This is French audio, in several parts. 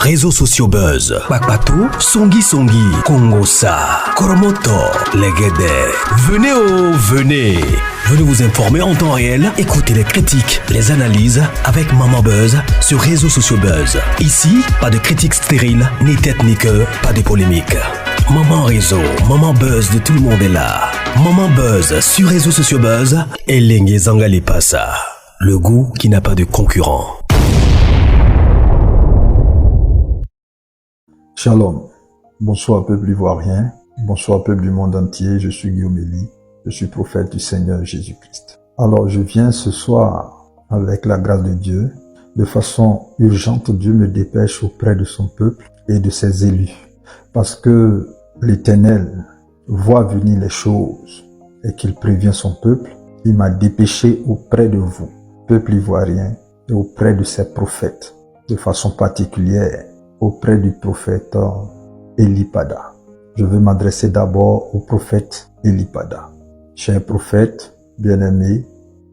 réseaux sociaux buzz. Bakpatou, Songi Songi, Kongosa, Koromoto, Legede. Venez. Venez vous informer en temps réel. Écoutez les critiques, les analyses avec Maman Buzz sur réseaux sociaux buzz. Ici, pas de critiques stériles, ni tête ni queue, pas de polémique. Maman Réseau, Maman Buzz de tout le monde est là. Maman Buzz sur réseaux sociaux buzz et Lengue Zangali Passa. Le goût qui n'a pas de concurrent. Shalom, bonsoir peuple ivoirien, bonsoir peuple du monde entier, je suis Guillaume Elie, je suis prophète du Seigneur Jésus-Christ. Alors je viens ce soir avec la grâce de Dieu, de façon urgente, Dieu me dépêche auprès de son peuple et de ses élus, parce que l'Éternel voit venir les choses et qu'il prévient son peuple. Il m'a dépêché auprès de vous, peuple ivoirien, et auprès de ses prophètes, de façon particulière, auprès du prophète Elipada. Je veux m'adresser d'abord au prophète Elipada. Cher prophète, bien-aimé,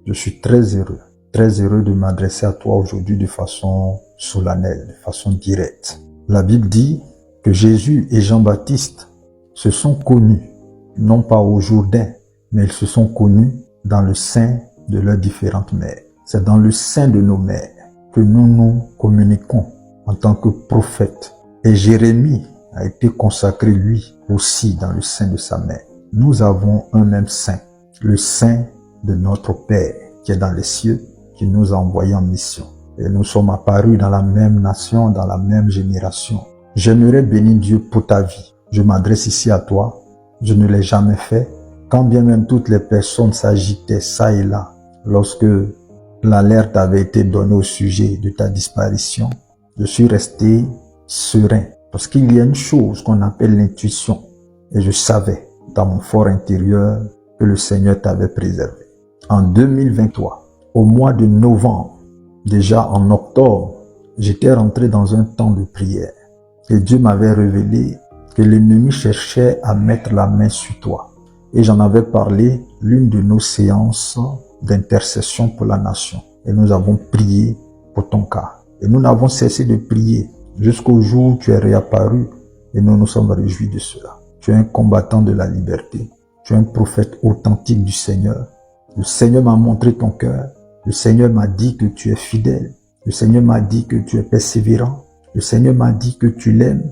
je suis très heureux de m'adresser à toi aujourd'hui de façon solennelle, de façon directe. La Bible dit que Jésus et Jean-Baptiste se sont connus, non pas au Jourdain, mais ils se sont connus dans le sein de leurs différentes mères. C'est dans le sein de nos mères que nous nous communiquons en tant que prophète. Et Jérémie a été consacré lui aussi dans le sein de sa mère. Nous avons un même sein, le sein de notre Père qui est dans les cieux, qui nous a envoyés en mission. Et nous sommes apparus dans la même nation, dans la même génération. J'aimerais bénir Dieu pour ta vie. Je m'adresse ici à toi. Je ne l'ai jamais fait. Quand bien même toutes les personnes s'agitaient ça et là, lorsque l'alerte avait été donnée au sujet de ta disparition, je suis resté serein parce qu'il y a une chose qu'on appelle l'intuition et je savais dans mon fort intérieur que le Seigneur t'avait préservé. En 2023, au mois de novembre, déjà en octobre, j'étais rentré dans un temps de prière et Dieu m'avait révélé que l'ennemi cherchait à mettre la main sur toi. Et j'en avais parlé l'une de nos séances d'intercession pour la nation. Et nous avons prié pour ton cas. Et nous n'avons cessé de prier jusqu'au jour où tu es réapparu et nous nous sommes réjouis de cela. Tu es un combattant de la liberté. Tu es un prophète authentique du Seigneur. Le Seigneur m'a montré ton cœur. Le Seigneur m'a dit que tu es fidèle. Le Seigneur m'a dit que tu es persévérant. Le Seigneur m'a dit que tu l'aimes.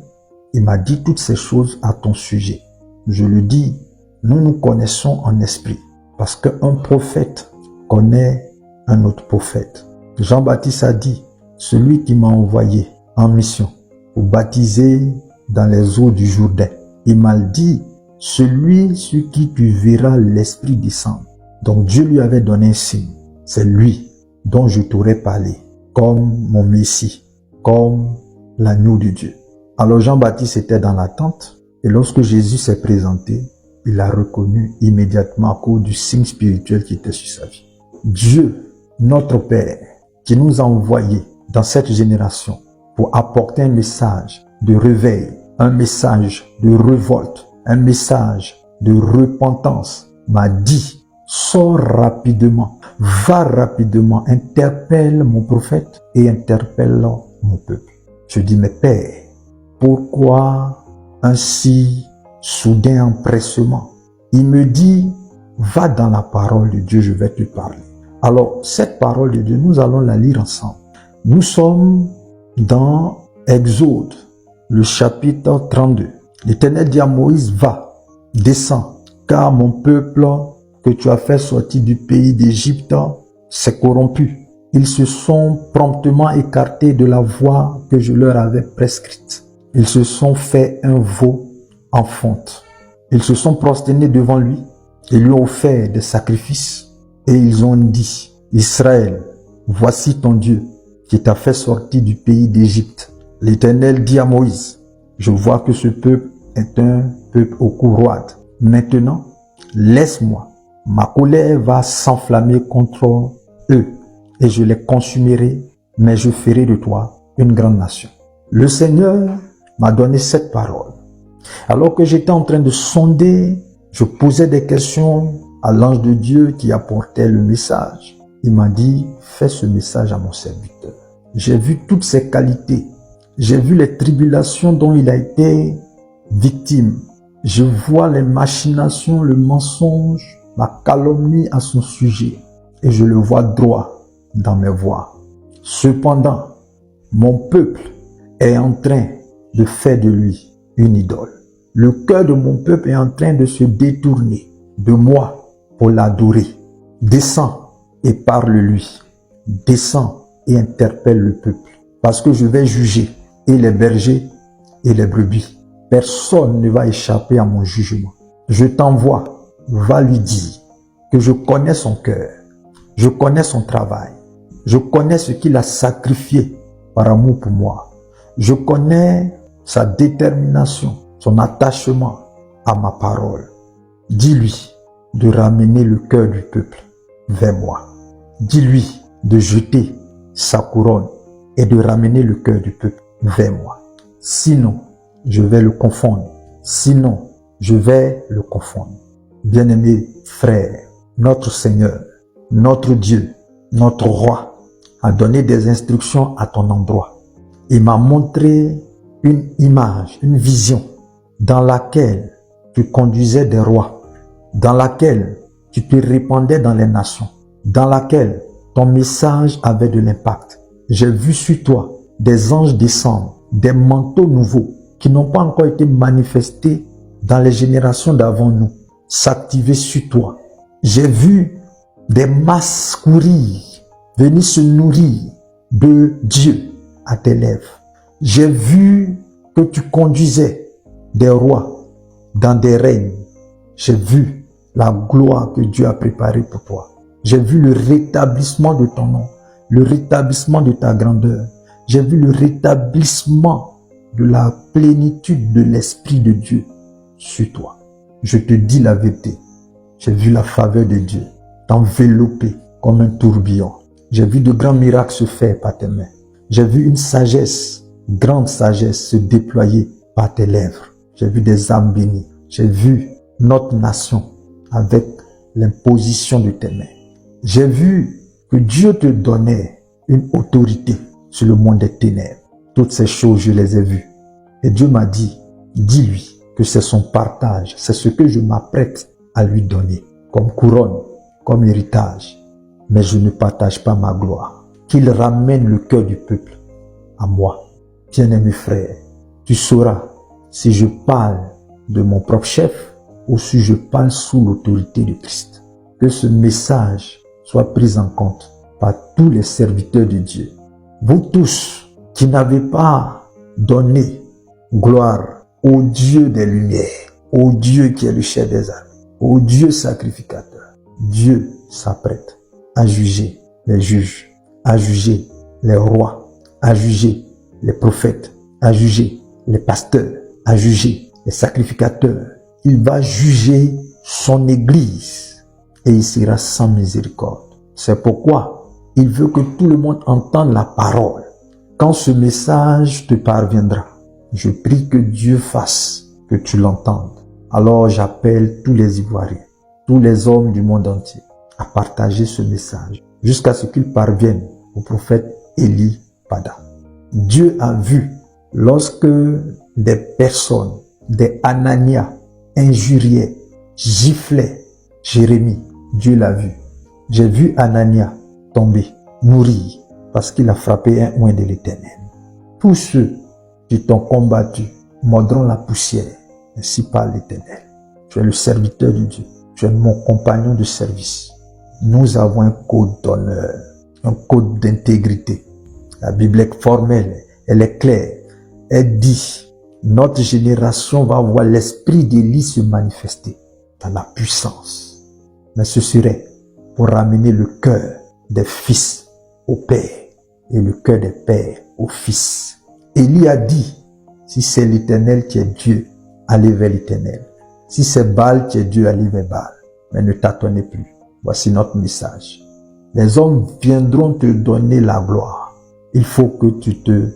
Il m'a dit toutes ces choses à ton sujet. Je le dis, nous nous connaissons en esprit parce qu'un prophète connaît un autre prophète. Jean-Baptiste a dit, celui qui m'a envoyé en mission pour baptiser dans les eaux du Jourdain. Il m'a dit, celui sur qui tu verras l'Esprit descendre. Donc Dieu lui avait donné un signe. C'est lui dont je t'aurais parlé, comme mon Messie, comme l'agneau de Dieu. Alors Jean-Baptiste était dans l'attente et lorsque Jésus s'est présenté, il l'a reconnu immédiatement à cause du signe spirituel qui était sur sa vie. Dieu, notre Père, qui nous a envoyés dans cette génération pour apporter un message de réveil, un message de révolte, un message de repentance, m'a dit, sors rapidement, va rapidement, interpelle mon prophète et interpelle mon peuple. Je dis, mais Père, pourquoi un si soudain empressement? Il me dit, va dans la parole de Dieu, je vais te parler. Alors, cette parole de Dieu, nous allons la lire ensemble. Nous sommes dans Exode, le chapitre 32. L'Éternel dit à Moïse, va, descends, car mon peuple que tu as fait sortir du pays d'Égypte s'est corrompu. Ils se sont promptement écartés de la voie que je leur avais prescrite. Ils se sont fait un veau en fonte. Ils se sont prosternés devant lui et lui ont offert des sacrifices. Et ils ont dit, Israël, voici ton Dieu qui t'a fait sortir du pays d'Égypte. L'Éternel dit à Moïse, je vois que ce peuple est un peuple au cou roide. Maintenant, laisse-moi. Ma colère va s'enflammer contre eux et je les consumerai, mais je ferai de toi une grande nation. Le Seigneur m'a donné cette parole. Alors que j'étais en train de sonder, je posais des questions à l'ange de Dieu qui apportait le message. Il m'a dit, fais ce message à mon serviteur. J'ai vu toutes ses qualités J'ai vu les tribulations dont il a été victime. Je vois les machinations, le mensonge, la calomnie à son sujet. Et je le vois droit dans mes voies. Cependant, mon peuple est en train de faire de lui une idole. Le cœur de mon peuple est en train de se détourner de moi pour l'adorer. Descends et parle-lui. Descends et interpelle le peuple. Parce que je vais juger et les bergers et les brebis. Personne ne va échapper à mon jugement. Je t'envoie, va lui dire que je connais son cœur. Je connais son travail. Je connais ce qu'il a sacrifié par amour pour moi. Je connais sa détermination, son attachement à ma parole. Dis-lui de ramener le cœur du peuple vers moi. Dis-lui de jeter sa couronne et de ramener le cœur du peuple vers moi. Sinon, je vais le confondre. Sinon, je vais le confondre. Bien-aimés frères, notre Seigneur, notre Dieu, notre Roi a donné des instructions à ton endroit. Il m'a montré une image, une vision dans laquelle tu conduisais des rois, dans laquelle tu te répandais dans les nations, dans laquelle ton message avait de l'impact. J'ai vu sur toi des anges descendre, des manteaux nouveaux qui n'ont pas encore été manifestés dans les générations d'avant nous, s'activer sur toi. J'ai vu des masses courir, venir se nourrir de Dieu à tes lèvres. J'ai vu que tu conduisais des rois dans des règnes. J'ai vu la gloire que Dieu a préparée pour toi. J'ai vu le rétablissement de ton nom, le rétablissement de ta grandeur. J'ai vu le rétablissement de la plénitude de l'Esprit de Dieu sur toi. Je te dis la vérité. J'ai vu la faveur de Dieu t'envelopper comme un tourbillon. J'ai vu de grands miracles se faire par tes mains. J'ai vu une sagesse, grande sagesse se déployer par tes lèvres. J'ai vu des âmes bénies. J'ai vu notre nation avec l'imposition de tes mains. J'ai vu que Dieu te donnait une autorité sur le monde des ténèbres. Toutes ces choses, je les ai vues. Et Dieu m'a dit, dis-lui que c'est son partage, c'est ce que je m'apprête à lui donner comme couronne, comme héritage. Mais je ne partage pas ma gloire. Qu'il ramène le cœur du peuple à moi. Bien-aimé frère, tu sauras si je parle de mon propre chef ou si je parle sous l'autorité de Christ. Que ce message soit pris en compte par tous les serviteurs de Dieu. Vous tous qui n'avez pas donné gloire au Dieu des lumières, au Dieu qui est le chef des armées, au Dieu sacrificateur. Dieu s'apprête à juger les juges, à juger les rois, à juger les prophètes, à juger les pasteurs, à juger les sacrificateurs. Il va juger son église et il sera sans miséricorde. C'est pourquoi il veut que tout le monde entende la parole. Quand ce message te parviendra, je prie que Dieu fasse que tu l'entendes. Alors j'appelle tous les Ivoiriens, tous les hommes du monde entier à partager ce message jusqu'à ce qu'il parvienne au prophète Élie Pada. Dieu a vu lorsque des personnes, des Anania, injuriaient, giflaient Jérémie. Dieu l'a vu. J'ai vu Anania tomber, mourir, parce qu'il a frappé un oint de l'Éternel. Tous ceux qui t'ont combattu mordront la poussière, ainsi parle l'Éternel. Tu es le serviteur de Dieu. Tu es mon compagnon de service. Nous avons un code d'honneur, un code d'intégrité. La Bible est formelle, elle est claire. Elle dit, notre génération va voir l'esprit d'Élie se manifester dans la puissance. Mais ce serait pour ramener le cœur des fils au Père et le cœur des pères au Fils. Élie a dit, si c'est l'Éternel qui est Dieu, allez vers l'Éternel. Si c'est Baal qui est Dieu, allez vers Baal. Mais ne tâtonnez plus. Voici notre message. Les hommes viendront te donner la gloire. Il faut que tu te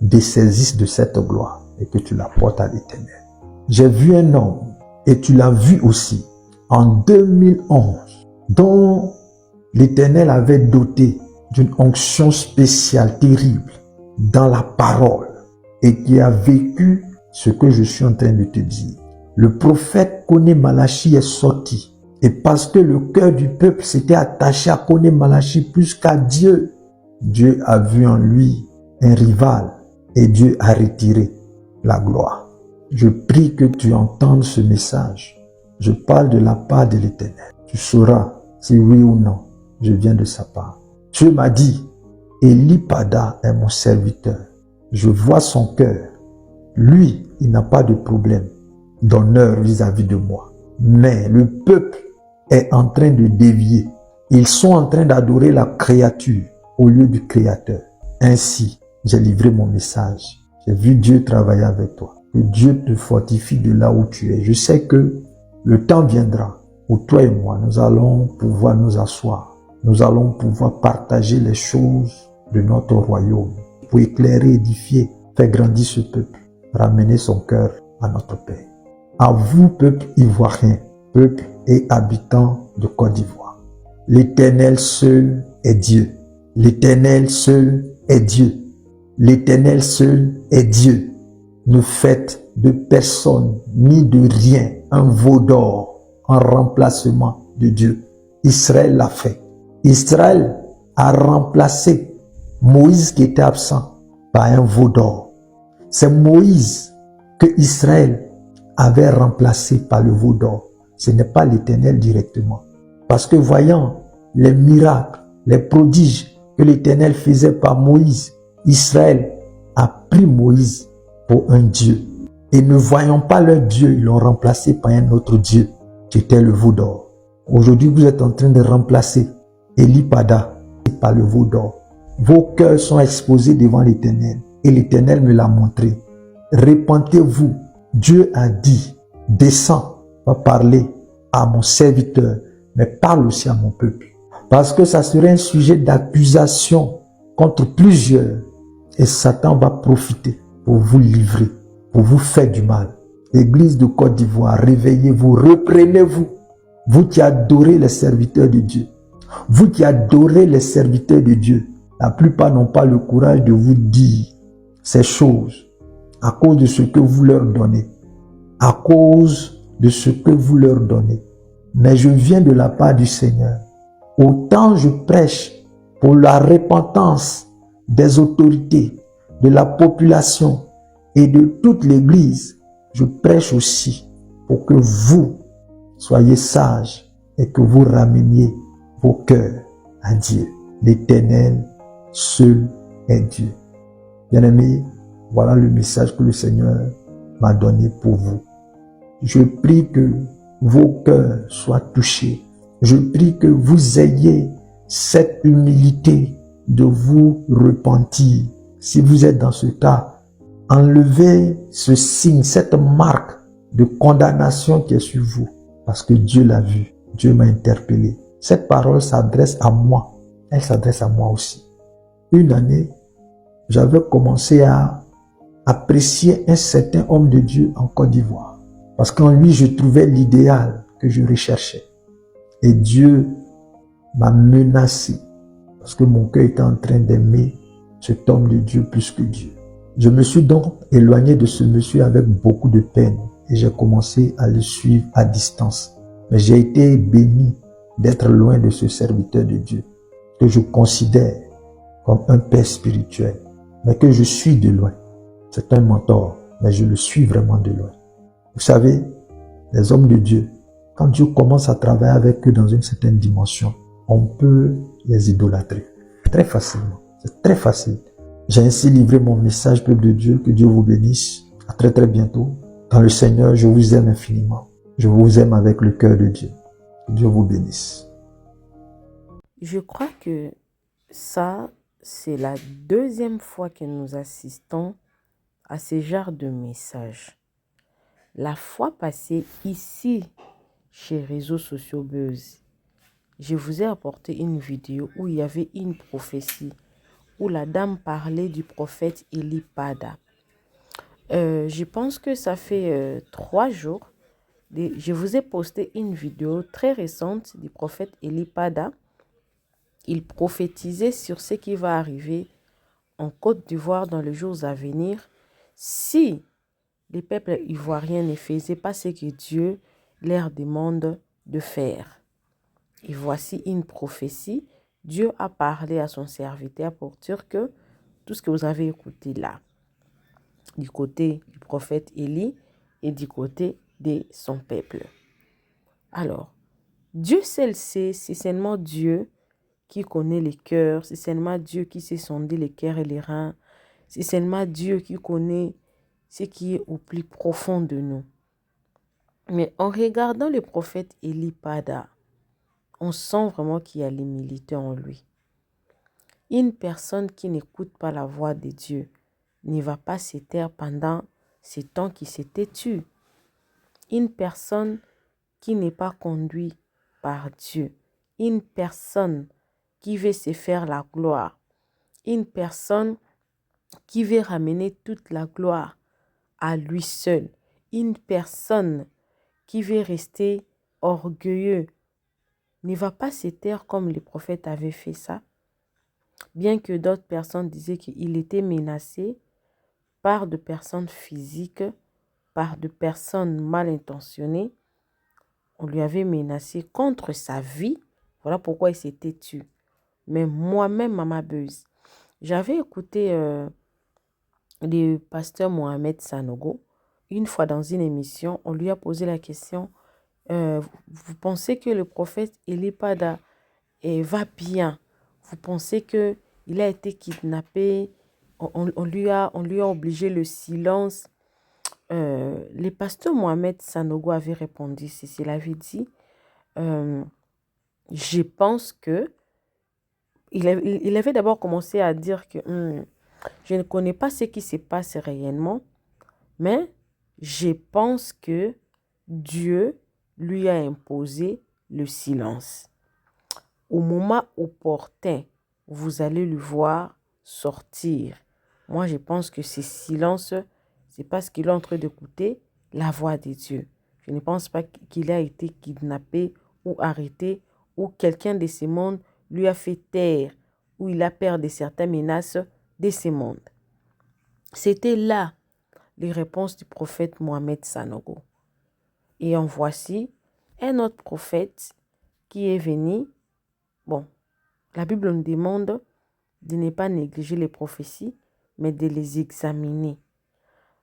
dessaisisses de cette gloire et que tu la portes à l'Éternel. J'ai vu un homme, et tu l'as vu aussi, en 2011, dont l'Éternel avait doté d'une onction spéciale, terrible, dans la parole. et qui a vécu ce que je suis en train de te dire. Le prophète Koné Malachi est sorti. Et parce que le cœur du peuple s'était attaché à Koné Malachi plus qu'à Dieu, Dieu a vu en lui un rival et Dieu a retiré la gloire. Je prie que tu entendes ce message. Je parle de la part de l'Éternel. Tu sauras si oui ou non je viens de sa part. Dieu m'a dit, Eli Pada est mon serviteur. Je vois son cœur. Lui, il n'a pas de problème d'honneur vis-à-vis de moi. Mais le peuple est en train de dévier. Ils sont en train d'adorer la créature au lieu du Créateur. Ainsi, j'ai livré mon message. J'ai vu Dieu travailler avec toi. Que Dieu te fortifie de là où tu es. Je sais que le temps viendra où toi et moi, nous allons pouvoir nous asseoir. Nous allons pouvoir partager les choses de notre royaume pour éclairer, édifier, faire grandir ce peuple, ramener son cœur à notre Père. À vous, peuple ivoirien, peuple et habitants de Côte d'Ivoire, l'Éternel seul est Dieu. L'Éternel seul est Dieu. L'Éternel seul est Dieu. Ne faites de personne ni de rien un veau d'or en remplacement de Dieu. Israël l'a fait. Israël a remplacé Moïse qui était absent par un veau d'or. C'est Moïse que Israël avait remplacé par le veau d'or. Ce n'est pas l'Éternel directement. Parce que voyant les miracles, les prodiges que l'Éternel faisait par Moïse, Israël a pris Moïse pour un Dieu. Et ne voyant pas leur Dieu, ils l'ont remplacé par un autre Dieu, qui était le veau d'or. Aujourd'hui, vous êtes en train de remplacer Eli Pada par le veau d'or. Vos cœurs sont exposés devant l'Éternel. Et l'Éternel me l'a montré. Répentez-vous. Dieu a dit, descends, va parler à mon serviteur, mais parle aussi à mon peuple. Parce que ça serait un sujet d'accusation contre plusieurs. Et Satan va profiter pour vous livrer, pour vous faire du mal. Église de Côte d'Ivoire, réveillez-vous, reprenez-vous. Vous qui adorez les serviteurs de Dieu. Vous qui adorez les serviteurs de Dieu. La plupart n'ont pas le courage de vous dire ces choses à cause de ce que vous leur donnez. À cause de ce que vous leur donnez. Mais je viens de la part du Seigneur. Autant je prêche pour la repentance des autorités, de la population et de toute l'Église, je prêche aussi pour que vous soyez sages et que vous rameniez vos cœurs à Dieu. L'Éternel seul est Dieu. Bien-aimés, voilà le message que le Seigneur m'a donné pour vous. Je prie que vos cœurs soient touchés. Je prie que vous ayez cette humilité de vous repentir. Si vous êtes dans ce cas, enlevez ce signe, cette marque de condamnation qui est sur vous. Parce que Dieu l'a vu. Dieu m'a interpellé. Cette parole s'adresse à moi. Elle s'adresse à moi aussi. Une année, j'avais commencé à apprécier un certain homme de Dieu en Côte d'Ivoire. Parce qu'en lui, je trouvais l'idéal que je recherchais. Et Dieu m'a menacé. Parce que mon cœur était en train d'aimer cet homme de Dieu plus que Dieu. Je me suis donc éloigné de ce monsieur avec beaucoup de peine. Et j'ai commencé à le suivre à distance. Mais j'ai été béni d'être loin de ce serviteur de Dieu. Que je considère comme un père spirituel. Mais que je suis de loin. C'est un mentor. Mais je le suis vraiment de loin. Vous savez, les hommes de Dieu, quand Dieu commence à travailler avec eux dans une certaine dimension, on peut les idolâtrer. Très facilement. C'est très facile. J'ai ainsi livré mon message, peuple de Dieu. Que Dieu vous bénisse. À très très bientôt. Dans le Seigneur, je vous aime infiniment. Je vous aime avec le cœur de Dieu. Que Dieu vous bénisse. Je crois que ça, c'est la deuxième fois que nous assistons à ce genre de message. La fois passée, ici, chez Réseaux Sociaux Buzz, je vous ai apporté une vidéo où il y avait une prophétie, où la dame parlait du prophète Eli Pada. Je pense que ça fait 3 jours. Je vous ai posté une vidéo très récente du prophète Eli Pada. Il prophétisait sur ce qui va arriver en Côte d'Ivoire dans les jours à venir, si les peuples ivoiriens ne faisaient pas ce que Dieu leur demande de faire. Et voici une prophétie. Dieu a parlé à son serviteur pour dire que tout ce que vous avez écouté là, du côté du prophète Élie et du côté de son peuple. Alors, Dieu seul sait, c'est seulement Dieu qui connaît les cœurs, c'est seulement Dieu qui sait sonder les cœurs et les reins, c'est seulement Dieu qui connaît ce qui est au plus profond de nous. Mais en regardant le prophète Élie Pada, on sent vraiment qu'il y a l'humilité en lui. Une personne qui n'écoute pas la voix de Dieu ne va pas se taire pendant ce temps qui s'est têtu. Une personne qui n'est pas conduite par Dieu, une personne qui veut se faire la gloire, une personne qui veut ramener toute la gloire à lui seul, une personne qui veut rester orgueilleux, ne va pas se taire comme les prophètes avaient fait ça. Bien que d'autres personnes disaient qu'il était menacé par de personnes physiques, par de personnes mal intentionnées, on lui avait menacé contre sa vie. Voilà pourquoi il s'était tué. Mais moi-même, Mama Beuse, j'avais écouté le pasteur Mohamed Sanogo. Une fois dans une émission, on lui a posé la question, vous pensez que le prophète Élie Pada va bien? Vous pensez qu'il a été kidnappé? On lui a obligé le silence. Le pasteur Mohamed Sanogo avait répondu ceci. Il avait dit, je pense que... Il avait d'abord commencé à dire que je ne connais pas ce qui se passe réellement, mais je pense que Dieu lui a imposé le silence. Au moment opportun, vous allez le voir sortir. Moi, je pense que ce silence, c'est parce qu'il est en train d'écouter la voix de Dieu. Je ne pense pas qu'il a été kidnappé ou arrêté ou quelqu'un de ce monde lui a fait taire ou il a peur de certaines menaces de ce monde. C'était là les réponses du prophète Mohamed Sanogo. Et en voici un autre prophète qui est venu. Bon, la Bible nous demande de ne pas négliger les prophéties, mais de les examiner.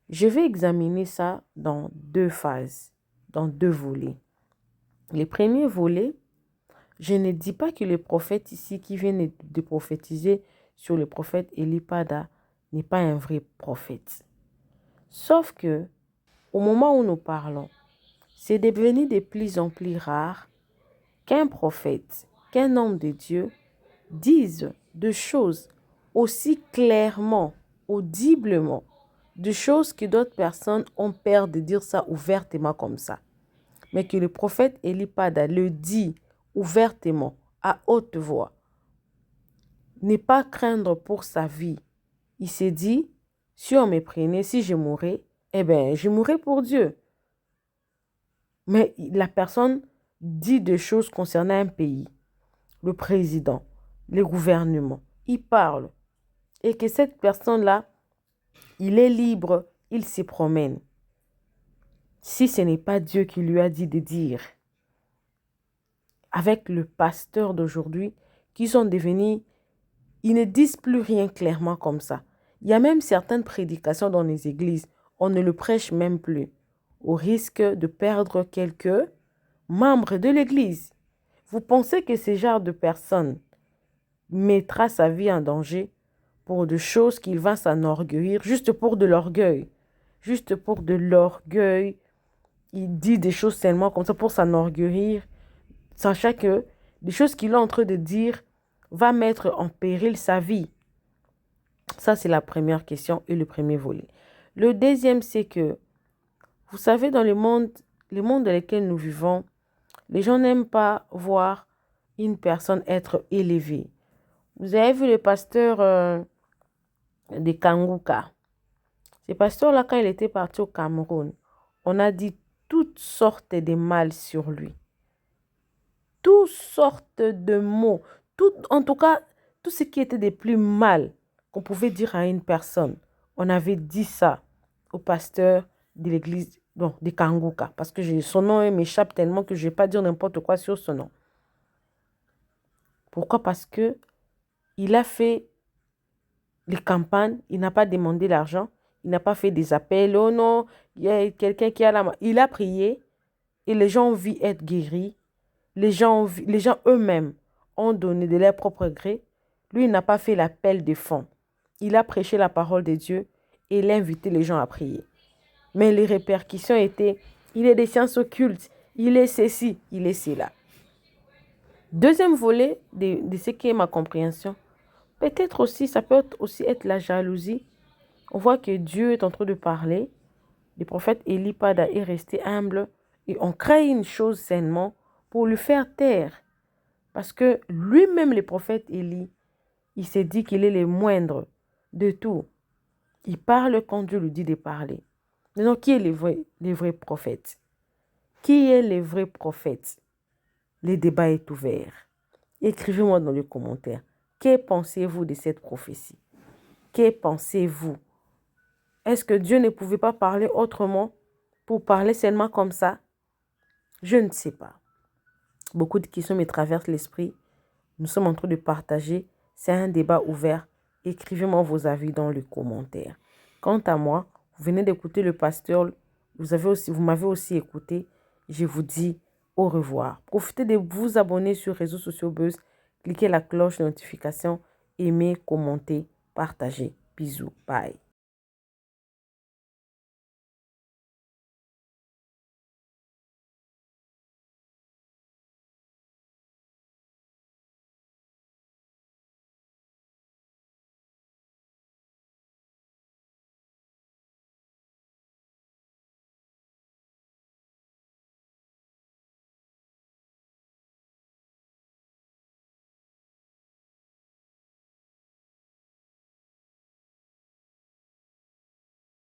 Je vais examiner ça dans 2 phases, dans 2 volets. Le premier volet, je ne dis pas que le prophète ici qui vient de prophétiser sur le prophète Élie Pada n'est pas un vrai prophète. Sauf que, au moment où nous parlons, c'est devenu de plus en plus rare qu'un prophète, qu'un homme de Dieu dise des choses aussi clairement, audiblement, des choses que d'autres personnes ont peur de dire ça ouvertement comme ça. Mais que le prophète Élie Pada le dit ouvertement, à haute voix. Ne pas craindre pour sa vie. Il s'est dit, si on me prenait, si je mourais, eh bien, je mourrais pour Dieu. Mais la personne dit des choses concernant un pays, le président, le gouvernement. Il parle. Et que cette personne-là, il est libre, il se promène. Si ce n'est pas Dieu qui lui a dit de dire. Avec le pasteur d'aujourd'hui, qui sont devenus, ils ne disent plus rien clairement comme ça. Il y a même certaines prédications dans les églises, on ne le prêche même plus, au risque de perdre quelques membres de l'église. Vous pensez que ce genre de personne mettra sa vie en danger pour des choses qu'il va s'enorgueillir, juste pour de l'orgueil. Juste pour de l'orgueil. Il dit des choses seulement comme ça pour s'enorgueillir, sachant que les choses qu'il est en train de dire va mettre en péril sa vie. Ça, c'est la première question et le premier volet. Le deuxième, c'est que, vous savez, dans le monde dans lequel nous vivons, les gens n'aiment pas voir une personne être élevée. Vous avez vu le pasteur de Kanguka. Ce pasteur-là, quand il était parti au Cameroun, on a dit toutes sortes de mal sur lui. Toutes sortes de mots. En tout cas, tout ce qui était de plus mal qu'on pouvait dire à une personne. On avait dit ça. au pasteur de l'église de Kanguka. Parce que son nom m'échappe tellement que je ne vais pas dire n'importe quoi sur son nom. Pourquoi? Parce que il a fait les campagnes, il n'a pas demandé l'argent, il n'a pas fait des appels. Oh non, il y a quelqu'un qui a la main. Il a prié et les gens ont vu être guéris. Les gens eux-mêmes ont donné de leur propre gré. Lui, il n'a pas fait l'appel de fonds. Il a prêché la parole de Dieu et il a invité les gens à prier. Mais les répercussions étaient, il est des sciences occultes, il est ceci, il est cela. Deuxième volet de ce qui est ma compréhension, peut-être aussi, ça peut aussi être la jalousie. On voit que Dieu est en train de parler. Le prophète Élie est resté humble et on crée une chose sainement pour le faire taire. Parce que lui-même, le prophète Élie, il s'est dit qu'il est le moindre de tout. Il parle quand Dieu lui dit de parler. Maintenant, qui est les vrais prophètes? Qui est les vrais prophètes? Le débat est ouvert. Écrivez-moi dans les commentaires. Que pensez-vous de cette prophétie? Que pensez-vous? Est-ce que Dieu ne pouvait pas parler autrement pour parler seulement comme ça? Je ne sais pas. Beaucoup de questions me traversent l'esprit. Nous sommes en train de partager. C'est un débat ouvert. Écrivez-moi vos avis dans les commentaires. Quant à moi, vous venez d'écouter le pasteur. Vous m'avez aussi écouté. Je vous dis au revoir. Profitez de vous abonner sur les réseaux sociaux Buzz. Cliquez la cloche de notification. Aimez, commentez, partagez. Bisous. Bye.